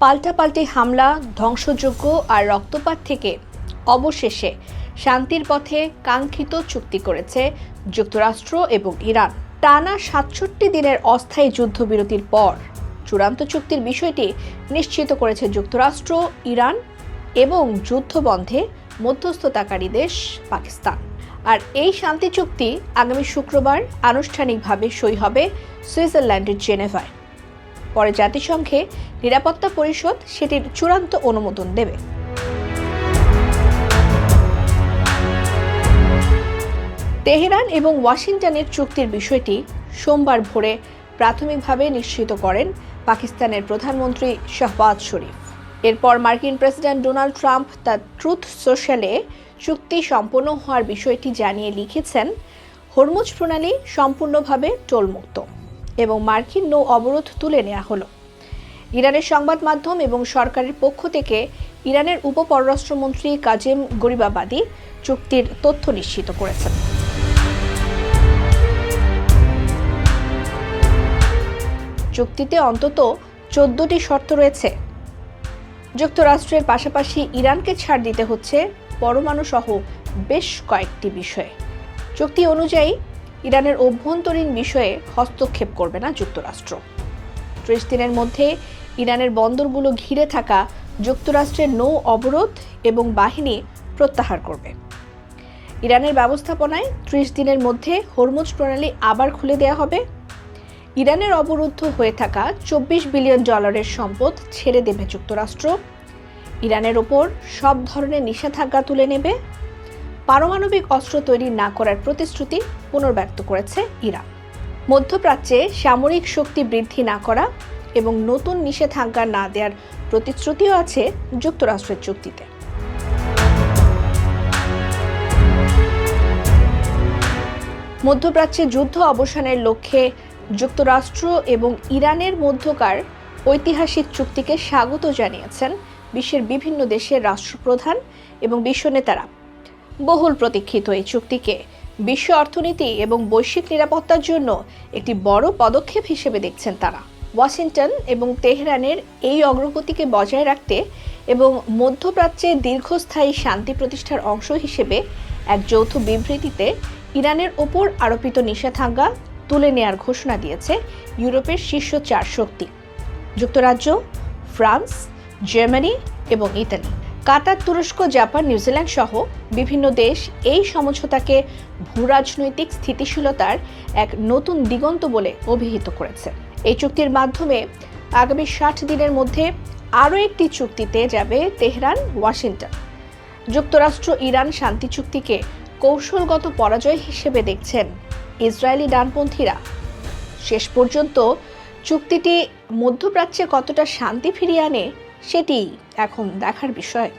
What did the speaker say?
পাল্টাপাল্টি হামলা, ধ্বংসযজ্ঞ আর রক্তপাত থেকে অবশেষে শান্তির পথে কাঙ্ক্ষিত চুক্তি করেছে যুক্তরাষ্ট্র এবং ইরান। টানা ৬৭ দিনের অস্থায়ী যুদ্ধবিরতির পর চূড়ান্ত চুক্তির বিষয়টি নিশ্চিত করেছে যুক্তরাষ্ট্র, ইরান এবং যুদ্ধবন্ধে মধ্যস্থতাকারী দেশ পাকিস্তান। আর এই শান্তি চুক্তি আগামী শুক্রবার আনুষ্ঠানিকভাবে সই হবে সুইজারল্যান্ডের জেনেভায়। পরে জাতিসংঘে নিরাপত্তা পরিষদ সেটির চূড়ান্ত অনুমোদন দেবে। তেহরান এবং ওয়াশিংটনের চুক্তির বিষয়টি সোমবার ভোরে প্রাথমিকভাবে নিশ্চিত করেন পাকিস্তানের প্রধানমন্ত্রী শাহবাজ শরীফ। এরপর মার্কিন প্রেসিডেন্ট ডোনাল্ড ট্রাম্প তার ট্রুথ সোশ্যালে চুক্তি সম্পন্ন হওয়ার বিষয়টি জানিয়ে লিখেছেন, হরমুজ প্রণালী সম্পূর্ণভাবে টোলমুক্ত এবং মার্কিন নৌ অবরোধ তুলে নেওয়া হলো। ইরানের সংবাদ মাধ্যম এবং সরকারের পক্ষ থেকে ইরানের উপপররাষ্ট্রমন্ত্রী কাজেম গরিবাবাদী চুক্তির তথ্য নিশ্চিত করেছেন। চুক্তিতে অন্তত 14টি শর্ত রয়েছে। যুক্তরাষ্ট্রের পাশাপাশি ইরানকে ছাড় দিতে হচ্ছে পরমাণু সহ বেশ কয়েকটি বিষয়ে। চুক্তি অনুযায়ী ইরানের অভ্যন্তরীণ বিষয়ে হস্তক্ষেপ করবে না যুক্তরাষ্ট্র। 30 দিনের মধ্যে ইরানের বন্দরগুলো ঘিরে থাকা যুক্তরাষ্ট্রের নৌ অবরোধ এবং বাহিনী প্রত্যাহার করবে। ইরানের ব্যবস্থাপনায় 30 দিনের মধ্যে হরমুজ প্রণালী আবার খুলে দেওয়া হবে। ইরানের অবরুদ্ধ হয়ে থাকা $24 বিলিয়ন সম্পদ ছেড়ে দেবে যুক্তরাষ্ট্র। ইরানের ওপর সব ধরনের নিষেধাজ্ঞা তুলে নেবে। পারমাণবিক অস্ত্র তৈরি না করার প্রতিশ্রুতি পুনর্ব্যক্ত করেছে ইরান। মধ্যপ্রাচ্যে সামরিক শক্তি বৃদ্ধি না করা এবং নতুন নিষেধাজ্ঞা না দেওয়ার প্রতিশ্রুতিও আছে যুক্তরাষ্ট্রের চুক্তিতে। মধ্যপ্রাচ্যে যুদ্ধ অবসানের লক্ষ্যে যুক্তরাষ্ট্র এবং ইরানের মধ্যকার ঐতিহাসিক চুক্তিকে স্বাগত জানিয়েছেন বিশ্বের বিভিন্ন দেশের রাষ্ট্রপ্রধান এবং বিশ্ব নেতারা। বহুল প্রতীক্ষিত এই চুক্তিকে বিশ্ব অর্থনীতি এবং বৈশ্বিক নিরাপত্তার জন্য একটি বড় পদক্ষেপ হিসেবে দেখছেন তারা। ওয়াশিংটন এবং তেহরানের এই অগ্রগতিকে বজায় রাখতে এবং মধ্যপ্রাচ্যে দীর্ঘস্থায়ী শান্তি প্রতিষ্ঠার অংশ হিসেবে এক যৌথ বিবৃতিতে ইরানের ওপর আরোপিত নিষেধাজ্ঞা তুলে নেয়ার ঘোষণা দিয়েছে ইউরোপের শীর্ষ 4 শক্তি: যুক্তরাজ্য, ফ্রান্স, জার্মানি এবং ইতালি। কাতার, তুরস্ক, জাপান, নিউজিল্যান্ড সহ বিভিন্ন দেশ এই সমঝোতাকে ভূরাজনৈতিক স্থিতিশীলতার এক নতুন দিগন্ত বলে অভিহিত করেছে। এই চুক্তির মাধ্যমে আগামী 60 দিনের মধ্যে আরও একটি চুক্তিতে যাবে তেহরান, ওয়াশিংটন। যুক্তরাষ্ট্র ইরান শান্তি চুক্তিকে কৌশলগত পরাজয় হিসেবে দেখছেন ইসরায়েলি ডানপন্থীরা। শেষ পর্যন্ত চুক্তিটি মধ্যপ্রাচ্যে কতটা শান্তি ফিরিয়ে আনে সেটি এখন দেখার বিষয়।